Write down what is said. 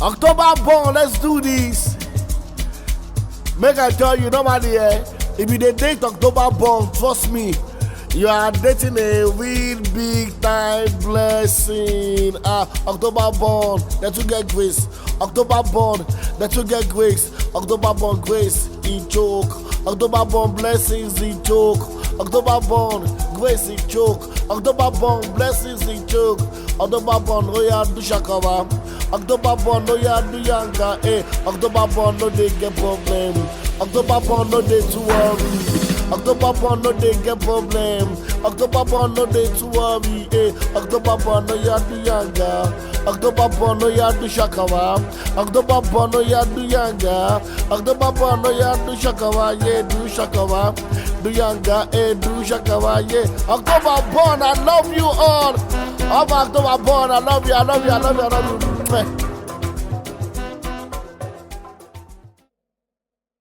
October born, let's do this. Make I tell you, normally, if you date October born, trust me, you are dating a real big time blessing. October born, that you get grace. October born, that you get grace. October born, grace, he choke. October born, blessings, he choke. October born, grace, he choke. October born, blessings, he choke. October born, royal do shakara. October born, royal do yanga. October born, no they get problem. October born, no they too worry. October born, no they get problem. October born, no they too worry. October born, no ya do yanga. October born, no ya do shakara. October born, no ya do yanga. October born, no ya do shakara. Yeah, do shakara. Do yanga, do shakara. Yeah. October born, I love you all. I'm October born, I love you, I love you, I love you, I love you.